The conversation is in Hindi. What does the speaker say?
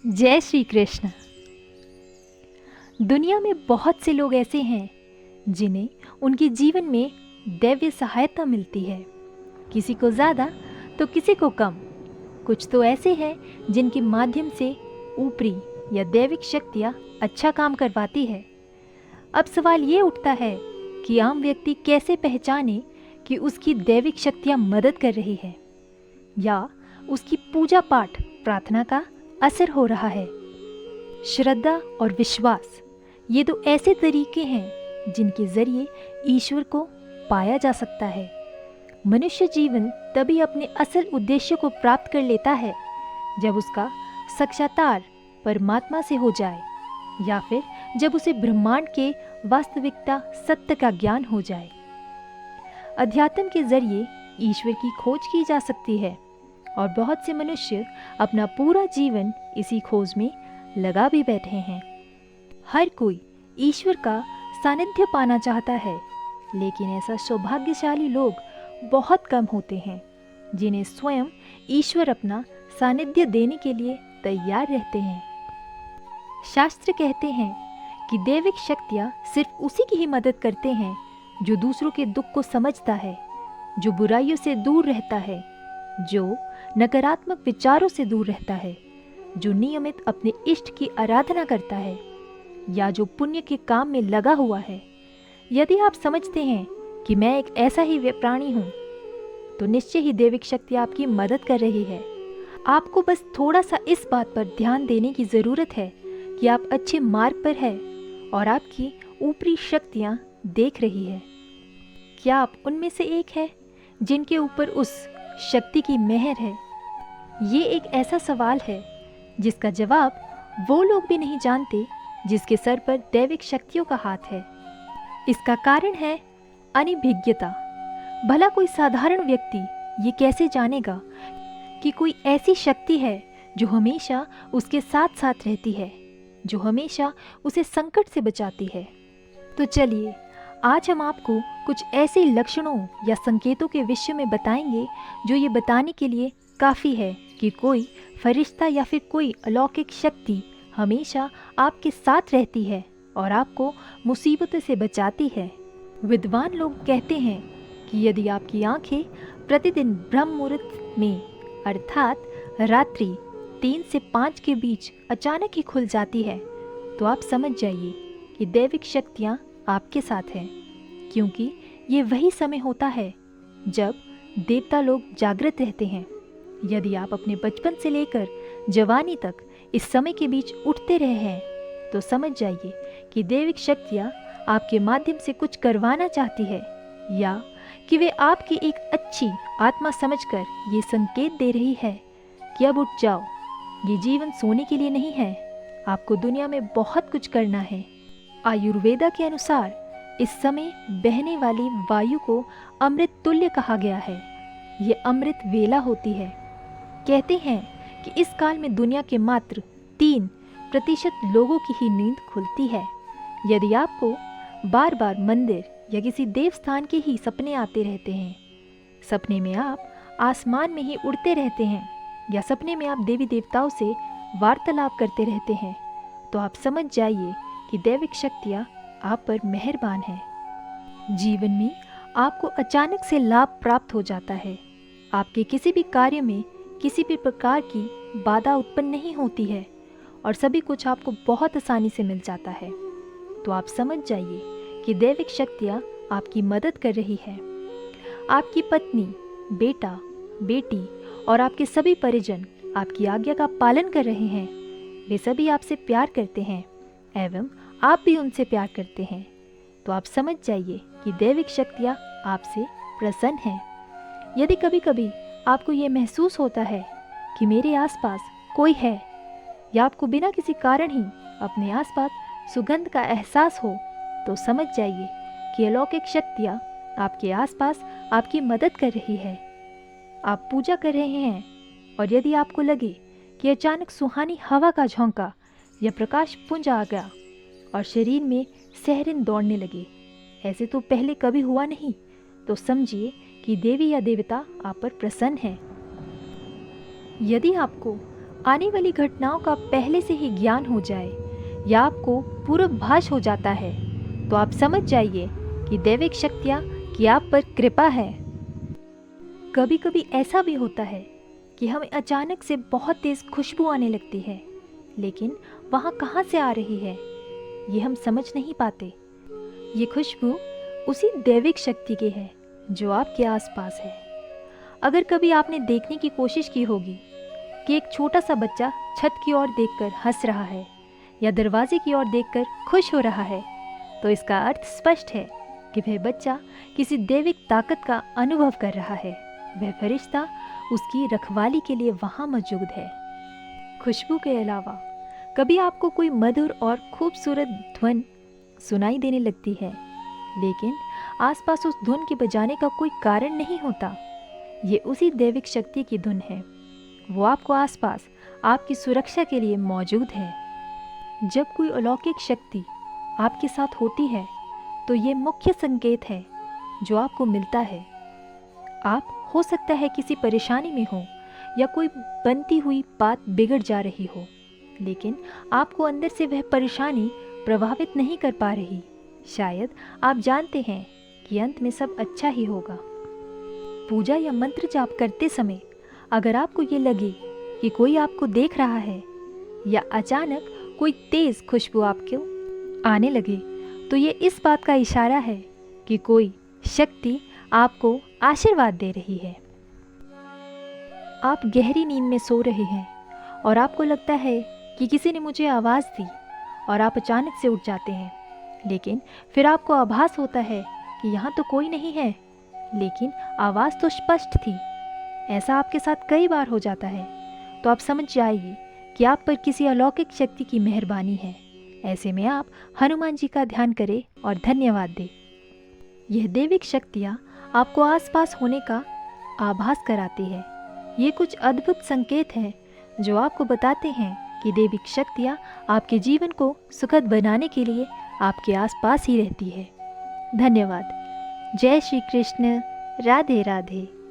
जय श्री कृष्ण। दुनिया में बहुत से लोग ऐसे हैं जिन्हें उनके जीवन में दैवीय सहायता मिलती है, किसी को ज़्यादा तो किसी को कम। कुछ तो ऐसे हैं जिनके माध्यम से ऊपरी या दैविक शक्तियाँ अच्छा काम करवाती है। अब सवाल ये उठता है कि आम व्यक्ति कैसे पहचाने कि उसकी दैविक शक्तियाँ मदद कर रही है या उसकी पूजा पाठ प्रार्थना का असर हो रहा है। श्रद्धा और विश्वास ये दो ऐसे तरीके हैं जिनके जरिए ईश्वर को पाया जा सकता है। मनुष्य जीवन तभी अपने असल उद्देश्य को प्राप्त कर लेता है जब उसका साक्षात्कार परमात्मा से हो जाए या फिर जब उसे ब्रह्मांड के वास्तविकता सत्य का ज्ञान हो जाए। अध्यात्म के जरिए ईश्वर की खोज की जा सकती है और बहुत से मनुष्य अपना पूरा जीवन इसी खोज में लगा भी बैठे हैं। हर कोई ईश्वर का सानिध्य पाना चाहता है, लेकिन ऐसा सौभाग्यशाली लोग बहुत कम होते हैं जिन्हें स्वयं ईश्वर अपना सानिध्य देने के लिए तैयार रहते हैं। शास्त्र कहते हैं कि दैविक शक्तियाँ सिर्फ उसी की ही मदद करते हैं जो दूसरों के दुख को समझता है, जो बुराइयों से दूर रहता है, जो नकारात्मक विचारों से दूर रहता है, जो नियमित अपने इष्ट की आराधना करता है या जो पुण्य के काम में लगा हुआ है। यदि आप समझते हैं कि मैं एक ऐसा ही प्राणी हूँ, तो निश्चय ही दैविक शक्ति आपकी मदद कर रही है। आपको बस थोड़ा सा इस बात पर ध्यान देने की ज़रूरत है कि आप अच्छे मार्ग पर हैं और आपकी ऊपरी शक्तियाँ देख रही है। क्या आप उनमें से एक है जिनके ऊपर उस शक्ति की मेहर है? ये एक ऐसा सवाल है जिसका जवाब वो लोग भी नहीं जानते जिसके सर पर दैविक शक्तियों का हाथ है। इसका कारण है अनिभिज्ञता। भला कोई साधारण व्यक्ति ये कैसे जानेगा कि कोई ऐसी शक्ति है जो हमेशा उसके साथ साथ रहती है, जो हमेशा उसे संकट से बचाती है? तो चलिए आज हम आपको कुछ ऐसे लक्षणों या संकेतों के विषय में बताएंगे जो ये बताने के लिए काफ़ी है कि कोई फरिश्ता या फिर कोई अलौकिक शक्ति हमेशा आपके साथ रहती है और आपको मुसीबतों से बचाती है। विद्वान लोग कहते हैं कि यदि आपकी आंखें प्रतिदिन ब्रह्म मुहूर्त में अर्थात रात्रि 3 से 5 के बीच अचानक ही खुल जाती है, तो आप समझ जाइए कि दैविक शक्तियाँ आपके साथ हैं, क्योंकि ये वही समय होता है जब देवता लोग जागृत रहते हैं। यदि आप अपने बचपन से लेकर जवानी तक इस समय के बीच उठते रहे हैं, तो समझ जाइए कि दैविक शक्तियाँ आपके माध्यम से कुछ करवाना चाहती है या कि वे आपकी एक अच्छी आत्मा समझकर ये संकेत दे रही है कि अब उठ जाओ, ये जीवन सोने के लिए नहीं है, आपको दुनिया में बहुत कुछ करना है। आयुर्वेदा के अनुसार इस समय बहने वाली वायु को अमृत तुल्य कहा गया है। ये अमृत वेला होती है। कहते हैं कि इस काल में दुनिया के मात्र 3% लोगों की ही नींद खुलती है। यदि आपको बार बार मंदिर या किसी देव स्थान के ही सपने आते रहते हैं, सपने में आप आसमान में ही उड़ते रहते हैं या सपने में आप देवी देवताओं से वार्तालाप करते रहते हैं, तो आप समझ जाइए कि दैविक शक्तियाँ आप पर मेहरबान हैं। जीवन में आपको अचानक से लाभ प्राप्त हो जाता है। आपके किसी भी कार्य में किसी भी प्रकार की बाधा उत्पन्न नहीं होती है और सभी कुछ आपको बहुत आसानी से मिल जाता है। तो आप समझ जाइए कि दैविक शक्तियाँ आपकी मदद कर रही है। आपकी पत्नी, बेटा, बेटी और आपके सभी परिजन आपकी आज्ञा का पालन कर रहे हैं। वे सभी आपसे प्यार करते हैं एवं आप भी उनसे प्यार करते हैं। तो आप समझ जाइए कि दैविक शक्तियाँ आपसे प्रसन्न हैं। यदि कभी कभी आपको ये महसूस होता है कि मेरे आसपास कोई है या आपको बिना किसी कारण ही अपने आसपास सुगंध का एहसास हो, तो समझ जाइए कि अलौकिक शक्तियाँ आपके आसपास आपकी मदद कर रही है। आप पूजा कर रहे हैं और यदि आपको लगे कि अचानक सुहानी हवा का झोंका या प्रकाश पुंज आ गया और शरीर में सहरिन दौड़ने लगे, ऐसे तो पहले कभी हुआ नहीं, तो समझिए कि देवी या देवता आप पर प्रसन्न है। यदि आपको आने वाली घटनाओं का पहले से ही ज्ञान हो जाए या आपको पूर्वाभास हो जाता है, तो आप समझ जाइए कि दैविक शक्तियाँ की आप पर कृपा है। कभी कभी ऐसा भी होता है कि हमें अचानक से बहुत तेज खुशबू आने लगती है, लेकिन वहाँ कहाँ से आ रही है ये हम समझ नहीं पाते। ये खुशबू उसी दैविक शक्ति की है जो आपके आसपास है। अगर कभी आपने देखने की कोशिश की होगी कि एक छोटा सा बच्चा छत की ओर देखकर हंस रहा है या दरवाजे की ओर देखकर खुश हो रहा है, तो इसका अर्थ स्पष्ट है कि वह बच्चा किसी दैविक ताकत का अनुभव कर रहा है। वह फरिश्ता उसकी रखवाली के लिए वहाँ मौजूद है। खुशबू के अलावा कभी आपको कोई मधुर और खूबसूरत धुन सुनाई देने लगती है, लेकिन आसपास उस धुन के बजाने का कोई कारण नहीं होता। ये उसी दैविक शक्ति की धुन है। वो आपको आसपास आपकी सुरक्षा के लिए मौजूद है। जब कोई अलौकिक शक्ति आपके साथ होती है तो ये मुख्य संकेत है जो आपको मिलता है। आप हो सकता है किसी परेशानी में हो या कोई बनती हुई बात बिगड़ जा रही हो, लेकिन आपको अंदर से वह परेशानी प्रभावित नहीं कर पा रही। शायद आप जानते हैं कि अंत में सब अच्छा ही होगा। पूजा या मंत्र जाप करते समय अगर आपको ये लगे कि कोई आपको देख रहा है या अचानक कोई तेज खुशबू आपको आने लगे, तो ये इस बात का इशारा है कि कोई शक्ति आपको आशीर्वाद दे रही है। आप गहरी नींद में सो रहे हैं और आपको लगता है कि किसी ने मुझे आवाज़ दी और आप अचानक से उठ जाते हैं, लेकिन फिर आपको आभास होता है कि यहाँ तो कोई नहीं है, लेकिन आवाज़ तो स्पष्ट थी। ऐसा आपके साथ कई बार हो जाता है, तो आप समझ जाइए कि आप पर किसी अलौकिक शक्ति की मेहरबानी है। ऐसे में आप हनुमान जी का ध्यान करें और धन्यवाद दें। यह दैविक शक्तियाँ आपको आसपास होने का आभास कराती है। ये कुछ अद्भुत संकेत हैं जो आपको बताते हैं कि दैविक शक्तियाँ आपके जीवन को सुखद बनाने के लिए आपके आसपास ही रहती है। धन्यवाद। जय श्री कृष्ण। राधे राधे।